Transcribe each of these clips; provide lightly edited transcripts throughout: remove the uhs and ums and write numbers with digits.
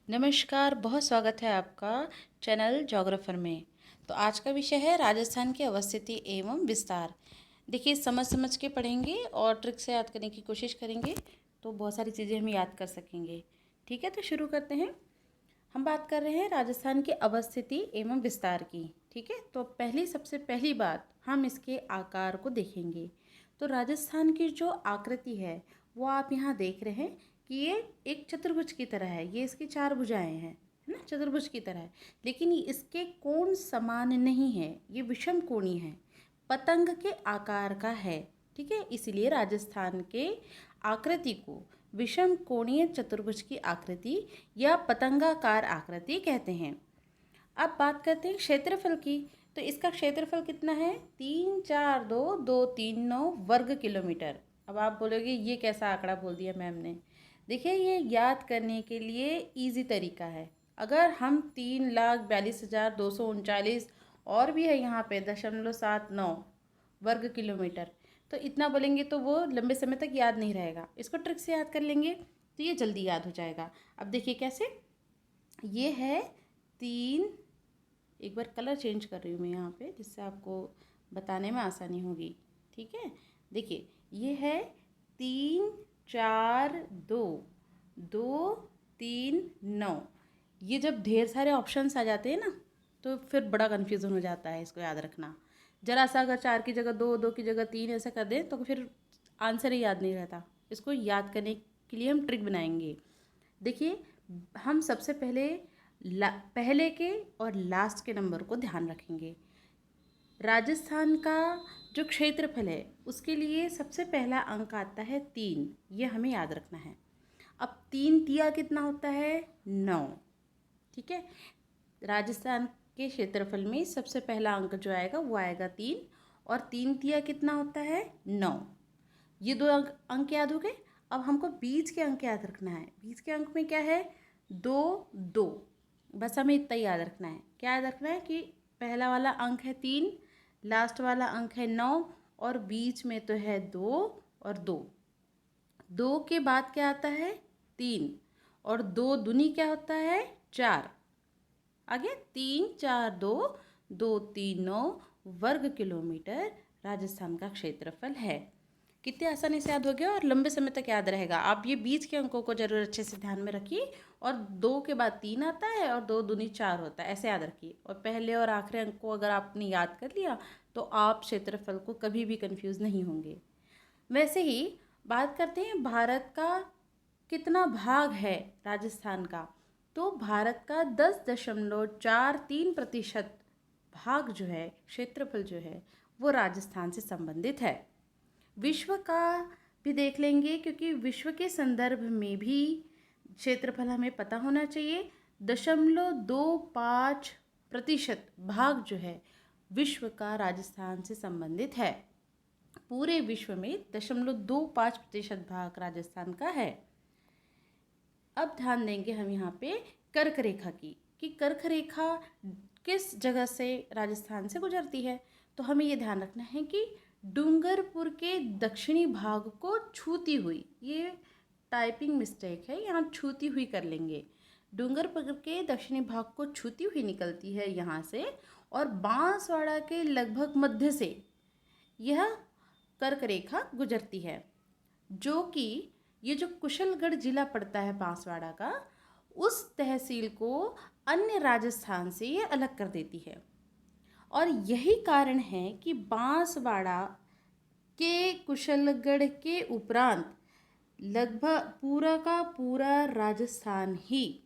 नमस्कार, बहुत स्वागत है आपका चैनल ज्योग्राफर में। तो आज का विषय है राजस्थान की अवस्थिति एवं विस्तार। देखिए, समझ समझ के पढ़ेंगे और ट्रिक से याद करने की कोशिश करेंगे तो बहुत सारी चीज़ें हम याद कर सकेंगे। ठीक है, तो शुरू करते हैं। हम बात कर रहे हैं राजस्थान की अवस्थिति एवं विस्तार की। ठीक है, तो सबसे पहली बात हम इसके आकार को देखेंगे। तो राजस्थान की जो आकृति है वो आप यहाँ देख रहे हैं कि ये एक चतुर्भुज की तरह है। ये इसकी चार भुजाएं हैं, है ना, चतुर्भुज की तरह है। लेकिन इसके कोण समान नहीं है, ये विषम कोणीय है, पतंग के आकार का है। ठीक है, इसलिए राजस्थान के आकृति को विषम कोणीय चतुर्भुज की आकृति या पतंगाकार आकृति कहते हैं। अब बात करते हैं क्षेत्रफल की। तो इसका क्षेत्रफल कितना है? 342,239 वर्ग किलोमीटर। अब आप बोलोगे ये कैसा आंकड़ा बोल दिया मैम ने। देखिए, ये याद करने के लिए इजी तरीका है। अगर हम 3,42,239 और भी है यहाँ पे 0.79 वर्ग किलोमीटर, तो इतना बोलेंगे तो वो लंबे समय तक याद नहीं रहेगा। इसको ट्रिक से याद कर लेंगे तो ये जल्दी याद हो जाएगा। अब देखिए कैसे। ये है तीन, एक बार कलर चेंज कर रही हूँ मैं यहाँ पे जिससे आपको बताने में आसानी होगी। ठीक है, देखिए ये है 3, 4, 2, 2, 3, 9। ये जब ढेर सारे ऑप्शंस आ जाते हैं ना तो फिर बड़ा कन्फ्यूज़न हो जाता है। इसको याद रखना, जरा सा अगर 4 की जगह 2, 2 की जगह 3 ऐसा कर दें तो फिर आंसर ही याद नहीं रहता। इसको याद करने के लिए हम ट्रिक बनाएंगे। देखिए, हम सबसे पहले पहले के और लास्ट के नंबर को ध्यान रखेंगे। राजस्थान का जो क्षेत्रफल है उसके लिए सबसे पहला अंक आता है 3, ये हमें याद रखना है। अब 3 तिया कितना होता है? 9। ठीक है, राजस्थान के क्षेत्रफल में सबसे पहला अंक जो आएगा वो आएगा 3, और 3 तिया कितना होता है? 9। ये दो अंक याद हो गए। अब हमको बीच के अंक याद रखना है। बीच के अंक में क्या है? 2, 2। बस हमें इतना ही याद रखना है। क्या याद रखना है कि पहला वाला अंक है 3, लास्ट वाला अंक है 9, और बीच में तो है 2 और 2। 2 के बाद क्या आता है? 3, और 2 दूनी क्या होता है? 4। आगे 3, 4, 2, 2, 3, 9 वर्ग किलोमीटर राजस्थान का क्षेत्रफल है। कितने आसानी से याद हो गया और लंबे समय तक याद रहेगा। आप ये बीच के अंकों को जरूर अच्छे से ध्यान में रखिए। और 2 के बाद 3 आता है और 2 दूनी 4 होता है, ऐसे याद रखिए। और पहले और आखिरी अंक को अगर आपने याद कर लिया तो आप क्षेत्रफल को कभी भी कंफ्यूज नहीं होंगे। वैसे ही बात करते हैं भारत का कितना भाग है राजस्थान का। तो भारत का 10.43% भाग जो है, क्षेत्रफल जो है, वो राजस्थान से संबंधित है। विश्व का भी देख लेंगे क्योंकि विश्व के संदर्भ में भी क्षेत्रफल हमें पता होना चाहिए। 0.25% भाग जो है विश्व का राजस्थान से संबंधित है। पूरे विश्व में 0.25% भाग राजस्थान का है। अब ध्यान देंगे हम यहाँ पे कर्क रेखा की, कि कर्क रेखा किस जगह से राजस्थान से गुजरती है। तो हमें ये ध्यान रखना है कि डूंगरपुर के दक्षिणी भाग को छूती हुई, ये टाइपिंग मिस्टेक है, यहाँ छूती हुई कर लेंगे। डूंगरपुर के दक्षिणी भाग को छूती हुई निकलती है यहाँ से, और बांसवाड़ा के लगभग मध्य से यह कर्क रेखा गुजरती है, जो कि ये जो कुशलगढ़ जिला पड़ता है बांसवाड़ा का, उस तहसील को अन्य राजस्थान से ये अलग कर देती है। और यही कारण है कि बांसवाड़ा के कुशलगढ़ के उपरांत लगभग पूरा का पूरा राजस्थान ही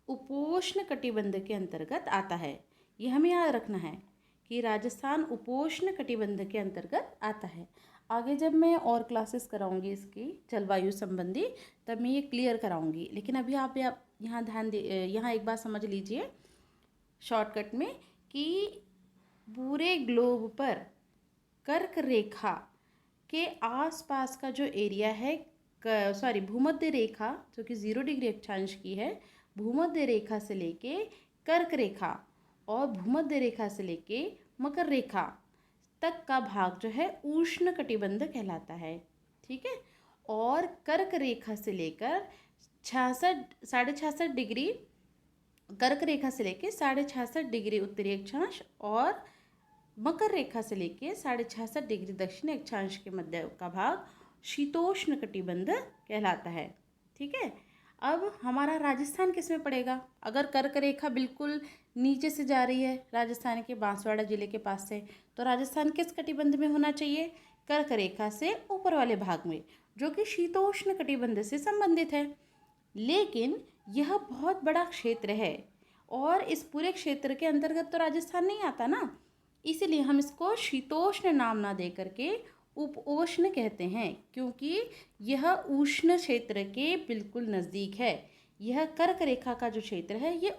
उपोष्ण कटिबंध के अंतर्गत आता है। ये हमें याद रखना है कि राजस्थान उपोष्ण कटिबंध के अंतर्गत आता है। आगे जब मैं और क्लासेस कराऊंगी इसकी जलवायु संबंधी तब मैं ये क्लियर कराऊंगी। लेकिन अभी आप यहाँ ध्यान दे, यहाँ एक बात समझ लीजिए शॉर्टकट में, कि पूरे ग्लोब पर कर्क रेखा के आसपास का जो एरिया है, भूमध्य रेखा जो कि 0 डिग्री अक्षांश की है, भूमध्य रेखा से लेके कर्क रेखा और भूमध्य रेखा से लेके मकर रेखा तक का भाग जो है उष्ण कटिबंध कहलाता है। ठीक है, और कर्क रेखा से लेकर 66 66.5 कर्क रेखा से लेके 66.5 उत्तरी अक्षांश और मकर रेखा से लेके 66.5 दक्षिणी अक्षांश के मध्य का भाग शीतोष्ण कटिबंध कहलाता है। ठीक है, अब हमारा राजस्थान किस में पड़ेगा? अगर कर्क रेखा बिल्कुल नीचे से जा रही है राजस्थान के बांसवाड़ा जिले के पास से, तो राजस्थान किस कटिबंध में होना चाहिए? कर्क रेखा से ऊपर वाले भाग में, जो कि शीतोष्ण कटिबंध से संबंधित है। लेकिन यह बहुत बड़ा क्षेत्र है और इस पूरे क्षेत्र के अंतर्गत तो राजस्थान नहीं आता ना, इसीलिए हम इसको शीतोष्ण नाम ना दे करके उपोष्ण कहते हैं, क्योंकि यह उष्ण क्षेत्र के बिल्कुल नज़दीक है। यह कर्क रेखा का जो क्षेत्र है ये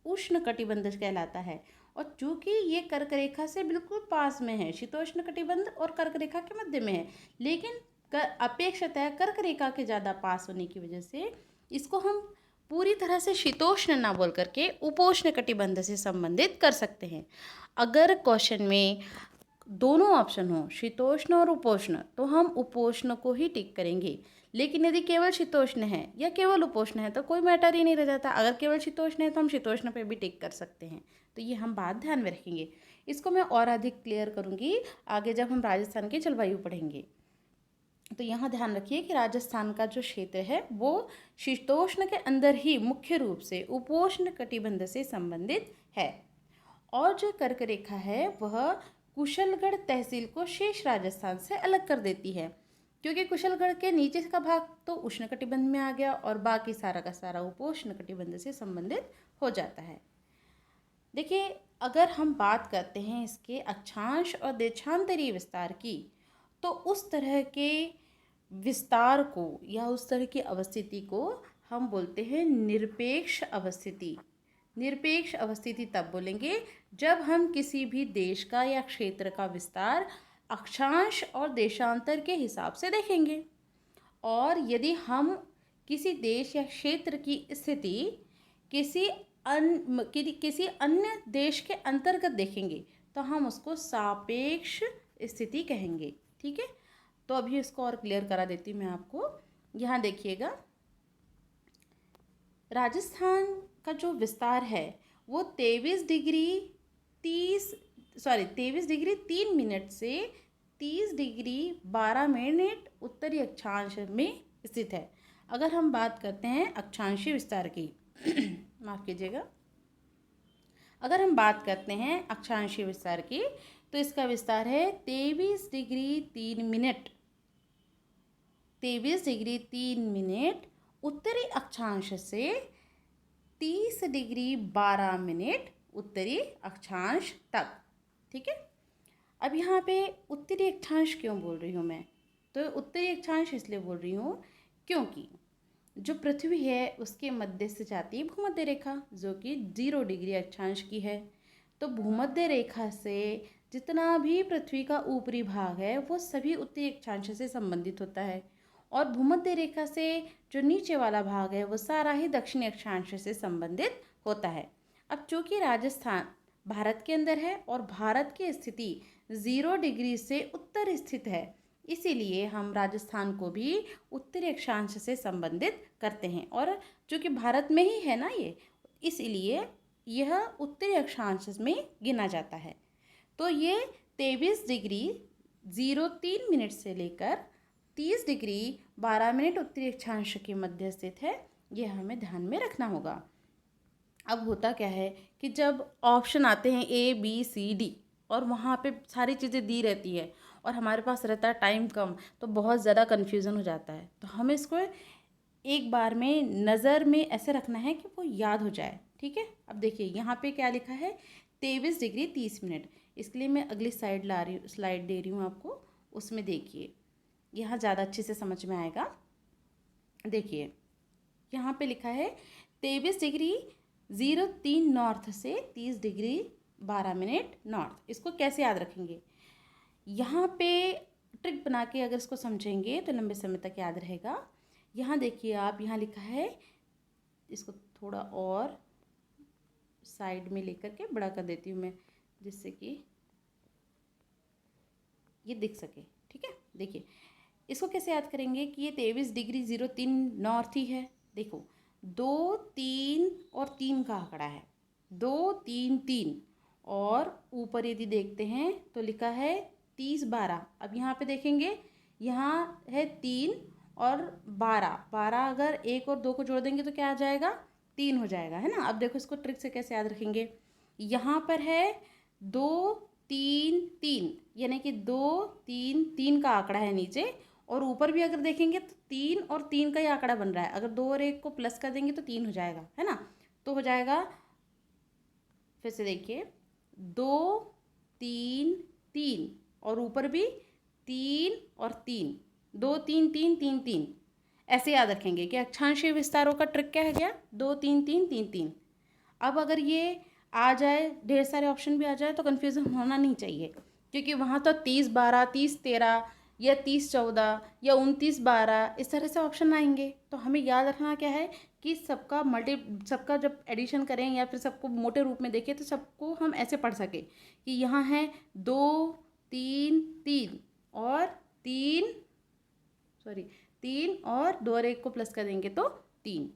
उष्ण कटिबंध कहलाता है, और चूँकि ये कर्क रेखा से बिल्कुल पास में है, शीतोष्ण कटिबंध और कर्क रेखा के मध्य में है, लेकिन अपेक्षातः कर्क रेखा के ज़्यादा पास होने की वजह से इसको हम पूरी तरह से शीतोष्ण ना बोल करके उपोष्ण कटिबंध से संबंधित कर सकते हैं। अगर क्वेश्चन में दोनों ऑप्शन हो, शीतोष्ण और उपोष्ण, तो हम उपोष्ण को ही टिक करेंगे। लेकिन यदि केवल शीतोष्ण है या केवल उपोष्ण है तो कोई मैटर ही नहीं रह जाता। अगर केवल शीतोष्ण है तो हम शीतोष्ण पे भी टिक कर सकते हैं। तो ये हम बात ध्यान में रखेंगे। इसको मैं और अधिक क्लियर करूँगी आगे जब हम राजस्थान की जलवायु पढ़ेंगे। तो यहाँ ध्यान रखिए कि राजस्थान का जो क्षेत्र है वो शीतोष्ण के अंदर ही मुख्य रूप से उपोष्ण कटिबंध से संबंधित है। और जो कर्क रेखा है वह कुशलगढ़ तहसील को शेष राजस्थान से अलग कर देती है, क्योंकि कुशलगढ़ के नीचे का भाग तो उष्ण कटिबंध में आ गया और बाकी सारा का सारा उपोष्ण कटिबंध से संबंधित हो जाता है। देखिए, अगर हम बात करते हैं इसके अक्षांश और देशांतरीय विस्तार की, तो उस तरह के विस्तार को या उस तरह की अवस्थिति को हम बोलते हैं निरपेक्ष अवस्थिति। निरपेक्ष अवस्थिति तब बोलेंगे जब हम किसी भी देश का या क्षेत्र का विस्तार अक्षांश और देशांतर के हिसाब से देखेंगे, और यदि हम किसी देश या क्षेत्र की स्थिति किसी अन्य देश के अंतर्गत देखेंगे तो हम उसको सापेक्ष स्थिति कहेंगे। ठीक है, तो अभी इसको और क्लियर करा देती हूँ मैं आपको। यहाँ देखिएगा, राजस्थान का जो विस्तार है वो 23 डिग्री 3 मिनट से 30 डिग्री 12 मिनट उत्तरी अक्षांश में स्थित है। अगर हम बात करते हैं अक्षांशीय विस्तार की माफ़ कीजिएगा, अगर हम बात करते हैं अक्षांशीय विस्तार की, तो इसका विस्तार है 23 डिग्री 3 मिनट उत्तरी अक्षांश से 30 डिग्री 12 मिनट उत्तरी अक्षांश तक। ठीक है, अब यहाँ पे उत्तरी अक्षांश क्यों बोल रही हूँ मैं? तो उत्तरी अक्षांश इसलिए बोल रही हूँ क्योंकि जो पृथ्वी है उसके मध्य से जाती है भूमध्य रेखा, जो कि 0 डिग्री अक्षांश की है। तो भूमध्य रेखा से जितना भी पृथ्वी का ऊपरी भाग है वो सभी उत्तरी अक्षांश से संबंधित होता है, और भूमध्य रेखा से जो नीचे वाला भाग है वो सारा ही दक्षिणी अक्षांश से संबंधित होता है। अब चूँकि राजस्थान भारत के अंदर है और भारत की स्थिति 0 डिग्री से उत्तर स्थित है, इसीलिए हम राजस्थान को भी उत्तरी अक्षांश से संबंधित करते हैं, और चूँकि भारत में ही है ना ये, इसलिए यह उत्तरी अक्षांश में गिना जाता है। तो ये 23 डिग्री 03 मिनट से लेकर 30 डिग्री 12 मिनट उत्तरी अक्षांश के मध्य स्थित है। यह हमें ध्यान में रखना होगा। अब होता क्या है कि जब ऑप्शन आते हैं A B C D और वहाँ पे सारी चीज़ें दी रहती है और हमारे पास रहता है टाइम कम, तो बहुत ज़्यादा कन्फ्यूज़न हो जाता है। तो हमें इसको एक बार में नज़र में ऐसे रखना है कि वो याद हो जाए। ठीक है, अब देखिए यहाँ पे क्या लिखा है, 23 डिग्री 30 मिनट। इसके लिए मैं अगली स्लाइड दे रही हूँ आपको, उसमें देखिए यहाँ ज़्यादा अच्छे से समझ में आएगा। देखिए यहाँ पे लिखा है 23 डिग्री 03 नॉर्थ से 30 डिग्री 12 मिनट नॉर्थ। इसको कैसे याद रखेंगे? यहाँ पे ट्रिक बना के अगर इसको समझेंगे तो लंबे समय तक याद रहेगा। यहाँ देखिए आप, यहाँ लिखा है, इसको थोड़ा और साइड में लेकर के बड़ा कर देती हूँ मैं, जिससे कि ये दिख सके। ठीक है, देखिए इसको कैसे याद करेंगे कि ये 23 डिग्री 03 नॉर्थ ही है, देखो 2 3 और 3 का आंकड़ा है, 2 3 3, और ऊपर यदि देखते हैं तो लिखा है 30 12। अब यहाँ पे देखेंगे, यहाँ है 3 और 12, 12 अगर 1 और 2 को जोड़ देंगे तो क्या आ जाएगा, 3 हो जाएगा, है ना। अब देखो इसको ट्रिक से कैसे याद रखेंगे, यहाँ पर है 2 3 3, यानी कि 2 3 3 का आंकड़ा है नीचे, और ऊपर भी अगर देखेंगे तो 3 और 3 का ही आंकड़ा बन रहा है। अगर 2 और 1 को प्लस कर देंगे तो 3 हो जाएगा, है ना। तो हो जाएगा, फिर से देखिए, 2 3 3, और ऊपर भी 3 और 3, 2 3 3 3 3, ऐसे याद रखेंगे कि अक्षांशीय विस्तारों का ट्रिक क्या है गया, 2 3 3 3 3। अब अगर ये आ जाए, ढेर सारे ऑप्शन भी आ जाए, तो कन्फ्यूज़न होना नहीं चाहिए, क्योंकि वहाँ तो 30 12 30 13 या 30 14 या 29 12 इस तरह से ऑप्शन आएंगे। तो हमें याद रखना क्या है कि सबका जब एडिशन करें या फिर सबको मोटे रूप में देखें तो सबको हम ऐसे पढ़ सकें कि यहाँ है 2 3 3 और 3, सॉरी 3 और 2 और 1 को प्लस कर देंगे तो 3।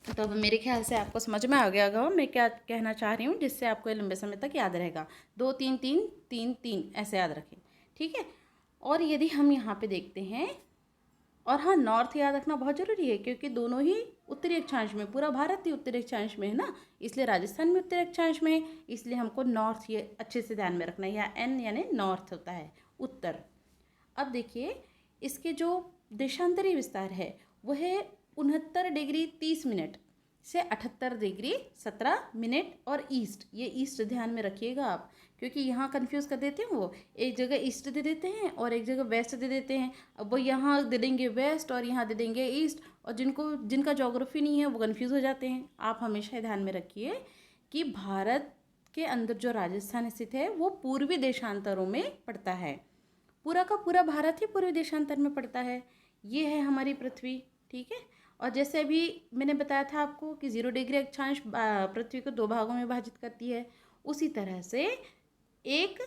तो अब मेरे ख्याल से आपको समझ में आ गया होगा मैं क्या कहना चाह रही हूँ, जिससे आपको लंबे समय तक याद रहेगा। 2 3 3 3 3 ऐसे याद रखें, ठीक है। और यदि हम यहाँ पे देखते हैं, और हाँ, नॉर्थ याद रखना बहुत ज़रूरी है, क्योंकि दोनों ही उत्तरी अक्षांश में, पूरा भारत ही उत्तरी अक्षांश में है ना, इसलिए राजस्थान भी उत्तरी अक्षांश में है, इसलिए हमको नॉर्थ ये अच्छे से ध्यान में रखना है। या एन यानी नॉर्थ होता है, उत्तर। अब देखिए इसके जो देशांतरी विस्तार है वो है 69 डिग्री 30 मिनट से 78 डिग्री 17 मिनट, और ईस्ट, ये ईस्ट ध्यान में रखिएगा आप, क्योंकि यहाँ कंफ्यूज कर देते हैं, वो एक जगह ईस्ट दे देते हैं और एक जगह वेस्ट दे देते हैं। अब वो यहाँ दे देंगे वेस्ट और यहाँ दे देंगे ईस्ट, और जिनका ज्योग्राफी नहीं है वो कंफ्यूज हो जाते हैं। आप हमेशा ध्यान में रखिए कि भारत के अंदर जो राजस्थान स्थित है वो पूर्वी देशांतरों में पड़ता है, पूरा का पूरा भारत ही पूर्वी देशांतर में पड़ता है। ये है हमारी पृथ्वी, ठीक है। और जैसे अभी मैंने बताया था आपको कि 0 डिग्री अक्षांश पृथ्वी को 2 भागों में विभाजित करती है, उसी तरह से एक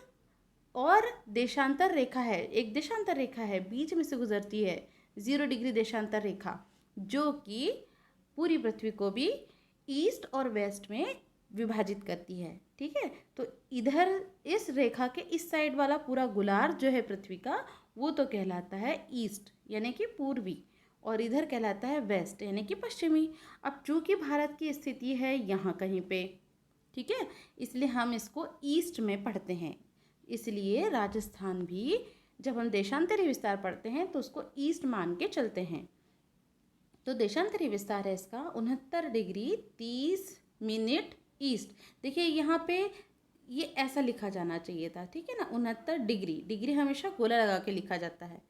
और देशांतर रेखा है, एक देशांतर रेखा है बीच में से गुजरती है, 0 डिग्री देशांतर रेखा, जो कि पूरी पृथ्वी को भी ईस्ट और वेस्ट में विभाजित करती है, ठीक है। तो इधर इस रेखा के इस साइड वाला पूरा गोलार्ध जो है पृथ्वी का, वो तो कहलाता है ईस्ट यानी कि पूर्वी, और इधर कहलाता है वेस्ट यानी कि पश्चिमी। अब चूंकि भारत की स्थिति है यहाँ कहीं पे, ठीक है, इसलिए हम इसको ईस्ट में पढ़ते हैं। इसलिए राजस्थान भी जब हम देशांतरी विस्तार पढ़ते हैं तो उसको ईस्ट मान के चलते हैं। तो देशांतरी विस्तार है इसका 69 डिग्री 30 मिनट ईस्ट। देखिए यहाँ पे ये ऐसा लिखा जाना चाहिए था, ठीक है ना, 69 डिग्री, डिग्री हमेशा गोला लगा के लिखा जाता है,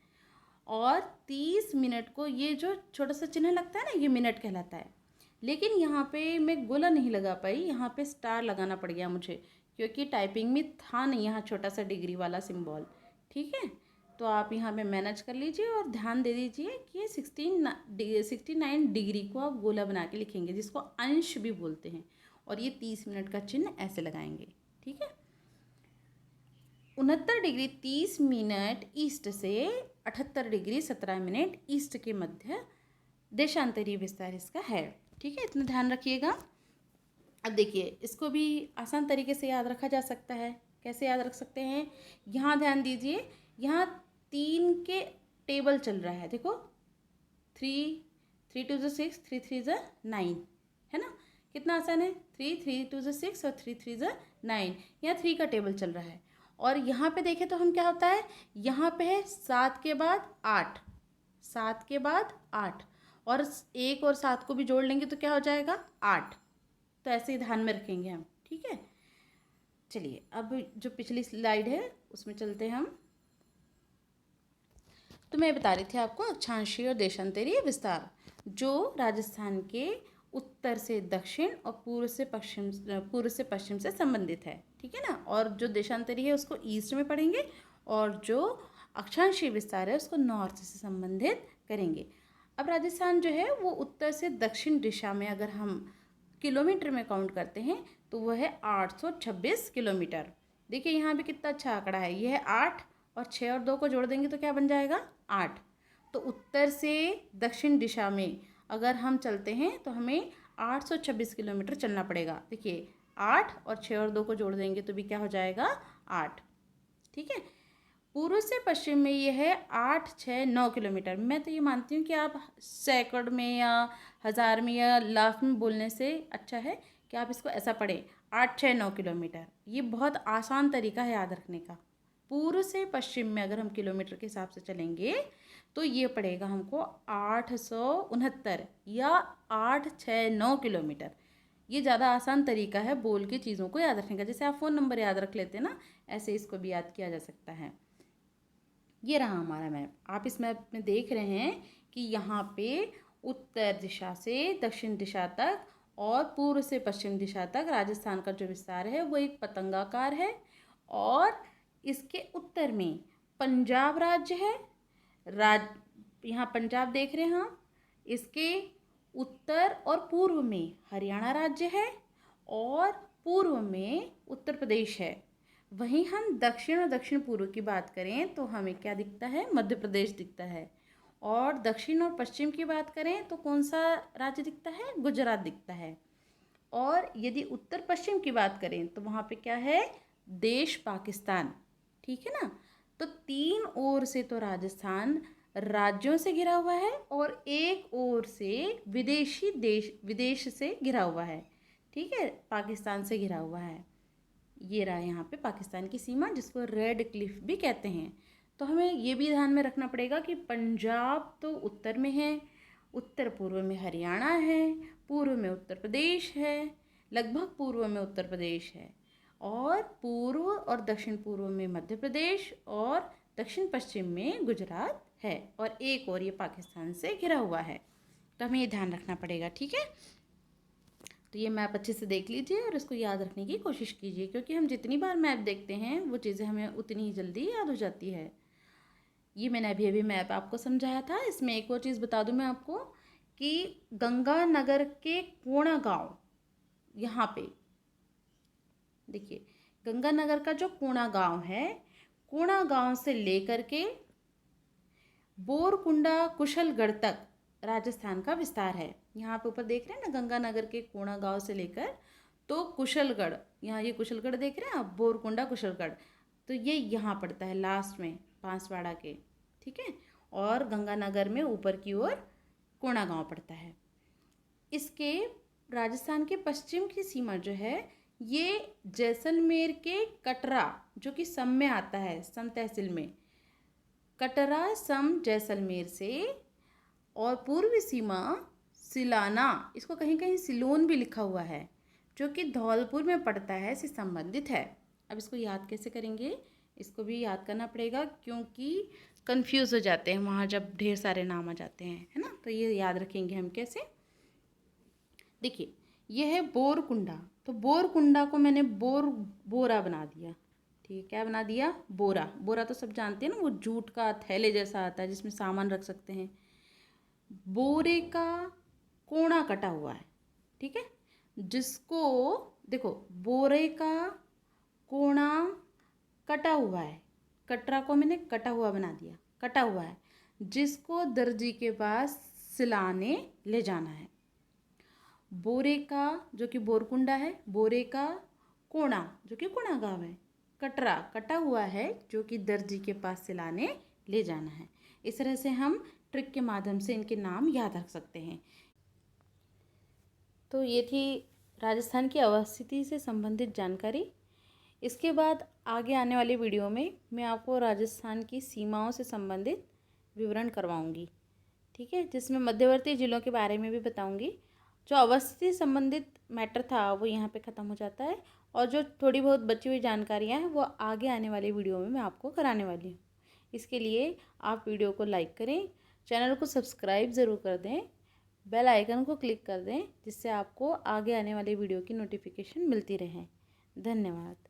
और 30 मिनट को ये जो छोटा सा चिन्ह लगता है ना, ये मिनट कहलाता है। लेकिन यहाँ पे मैं गोला नहीं लगा पाई, यहाँ पे स्टार लगाना पड़ गया मुझे, क्योंकि टाइपिंग में था नहीं यहाँ छोटा सा डिग्री वाला सिंबल, ठीक है। तो आप यहाँ पे मैनेज कर लीजिए और ध्यान दे दीजिए कि 69 डिग्री को आप गोला बना के लिखेंगे, जिसको अंश भी बोलते हैं, और ये 30 मिनट का चिन्ह ऐसे लगाएंगे, ठीक है। 69 डिग्री 30 मिनट ईस्ट से 78 डिग्री 17 मिनट ईस्ट के मध्य देशांतरी विस्तार इसका है, ठीक है, इतना ध्यान रखिएगा। अब देखिए इसको भी आसान तरीके से याद रखा जा सकता है। कैसे याद रख सकते हैं, यहाँ ध्यान दीजिए, यहाँ 3 के टेबल चल रहा है, देखो 3 2 6 3 3 9, है ना, कितना आसान है, 3 2 6 और 3 3 9, यहाँ 3 का टेबल चल रहा है। और यहाँ पे देखें तो हम क्या होता है, यहाँ पे है 7 के बाद 8, 7 के बाद 8, और 1 और 7 को भी जोड़ लेंगे तो क्या हो जाएगा 8। तो ऐसे ही ध्यान में रखेंगे हम, ठीक है। चलिए अब जो पिछली स्लाइड है उसमें चलते हैं हम। तो मैं बता रही थी आपको अक्षांशीय और देशांतरीय विस्तार, जो राजस्थान के उत्तर से दक्षिण और पूर्व से पश्चिम से संबंधित है, ठीक है ना। और जो देशांतरीय है उसको ईस्ट में पढ़ेंगे, और जो अक्षांशीय विस्तार है उसको नॉर्थ से संबंधित करेंगे। अब राजस्थान जो है वो उत्तर से दक्षिण दिशा में अगर हम किलोमीटर में काउंट करते हैं तो वह है 826 किलोमीटर। देखिए यहाँ भी कितना अच्छा आंकड़ा है, यह है 8, और 6 और 2 को जोड़ देंगे तो क्या बन जाएगा 8। तो उत्तर से दक्षिण दिशा में अगर हम चलते हैं तो हमें 826 किलोमीटर चलना पड़ेगा। देखिए 8 और 6 और 2 को जोड़ देंगे तो भी क्या हो जाएगा 8। ठीक है, पूर्व से पश्चिम में ये है 8, 6, 9 किलोमीटर। मैं तो ये मानती हूँ कि आप सैकड़ में या हज़ार में या लाख में बोलने से अच्छा है कि आप इसको ऐसा पढ़ें 8, 6, 9 किलोमीटर। ये बहुत आसान तरीका है याद रखने का। पूर्व से पश्चिम में अगर हम किलोमीटर के हिसाब से चलेंगे तो ये पड़ेगा हमको 869 या 8, 6, 9 किलोमीटर। ये ज़्यादा आसान तरीका है बोल के चीज़ों को याद रखने का। जैसे आप फ़ोन नंबर याद रख लेते हैं ना, ऐसे इसको भी याद किया जा सकता है। ये रहा हमारा मैप। आप इस मैप में देख रहे हैं कि यहाँ पे उत्तर दिशा से दक्षिण दिशा तक और पूर्व से पश्चिम दिशा तक राजस्थान का जो विस्तार है वो एक पतंगाकार है। और इसके उत्तर में पंजाब राज्य है। यहाँ पंजाब देख रहे हैं आप। इसके उत्तर और पूर्व में हरियाणा राज्य है और पूर्व में उत्तर प्रदेश है। वहीं हम दक्षिण और दक्षिण पूर्व की बात करें तो हमें क्या दिखता है, मध्य प्रदेश दिखता है। और दक्षिण और पश्चिम की बात करें तो कौन सा राज्य दिखता है, गुजरात दिखता है। और यदि उत्तर पश्चिम की बात करें तो वहाँ पे क्या है, देश पाकिस्तान। ठीक है ना। तो 3 ओर से तो राजस्थान राज्यों से घिरा हुआ है और एक ओर से विदेश से घिरा हुआ है। ठीक है, पाकिस्तान से घिरा हुआ है। ये रहा यहाँ पे पाकिस्तान की सीमा, जिसको रेड क्लिफ भी कहते हैं। तो हमें ये भी ध्यान में रखना पड़ेगा कि पंजाब तो उत्तर में है, उत्तर पूर्व में हरियाणा है, पूर्व में उत्तर प्रदेश है, लगभग पूर्व में उत्तर प्रदेश है, और पूर्व और दक्षिण पूर्व में मध्य प्रदेश और दक्षिण पश्चिम में गुजरात है, और एक और ये पाकिस्तान से घिरा हुआ है। तो हमें ये ध्यान रखना पड़ेगा। ठीक है, तो ये मैप अच्छे से देख लीजिए और इसको याद रखने की कोशिश कीजिए, क्योंकि हम जितनी बार मैप देखते हैं वो चीज़ें हमें उतनी ही जल्दी याद हो जाती है। ये मैंने अभी मैप आपको समझाया था। इसमें एक और चीज़ बता दूं मैं आपको कि गंगानगर के कोणा गांव, यहाँ पे देखिए गंगानगर का जो कोणा गांव है, कोणा गांव से लेकर के बोरकुंडा कुशलगढ़ तक राजस्थान का विस्तार है। यहाँ पे ऊपर देख रहे हैं ना, गंगानगर के कोणा गांव से लेकर तो कुशलगढ़, यहाँ ये कुशलगढ़ देख रहे हैं आप, बोरकुंडा कुशलगढ़, तो ये यहाँ पड़ता है लास्ट में बांसवाड़ा के। ठीक है, और गंगानगर में ऊपर की ओर कोणा गांव पड़ता है। इसके राजस्थान के पश्चिम की सीमा जो है ये जैसलमेर के कटरा, जो कि सम में आता है, सम तहसील में, कटरा सम जैसलमेर से, और पूर्वी सीमा सिलाना, इसको कहीं कहीं सिलोन भी लिखा हुआ है, जो कि धौलपुर में पड़ता है, से संबंधित है। अब इसको याद कैसे करेंगे, इसको भी याद करना पड़ेगा, क्योंकि कंफ्यूज हो जाते हैं वहाँ जब ढेर सारे नाम आ जाते हैं, है ना। तो ये याद रखेंगे हम कैसे। देखिए ये है बोरकुंडा, तो बोरकुंडा को मैंने बोरा बना दिया। ठीक है, क्या बना दिया, बोरा। बोरा तो सब जानते हैं ना, वो जूट का थैले जैसा आता है जिसमें सामान रख सकते हैं। बोरे का कोना कटा हुआ है। ठीक है, जिसको देखो बोरे का कोना कटा हुआ है, कटरा को मैंने कटा हुआ बना दिया, कटा हुआ है, जिसको दर्जी के पास सिलाने ले जाना है। बोरे का जो कि बोरकुंडा है, बोरे का कोना जो कि कोना गांव है, कटरा कटा हुआ है जो कि दर्जी के पास सिलाने ले जाना है। इस तरह से हम ट्रिक के माध्यम से इनके नाम याद रख सकते हैं। तो ये थी राजस्थान की अवस्थिति से संबंधित जानकारी। इसके बाद आगे आने वाली वीडियो में मैं आपको राजस्थान की सीमाओं से संबंधित विवरण करवाऊंगी। ठीक है, जिसमें मध्यवर्ती जिलों के बारे में भी बताऊंगी। जो अवस्थिति संबंधित मैटर था वो यहाँ पे ख़त्म हो जाता है, और जो थोड़ी बहुत बची हुई जानकारियाँ हैं वो आगे आने वाली वीडियो में मैं आपको कराने वाली हूँ। इसके लिए आप वीडियो को लाइक करें, चैनल को सब्सक्राइब ज़रूर कर दें, बेल आइकन को क्लिक कर दें, जिससे आपको आगे आने वाली वीडियो की नोटिफिकेशन मिलती रहे। धन्यवाद।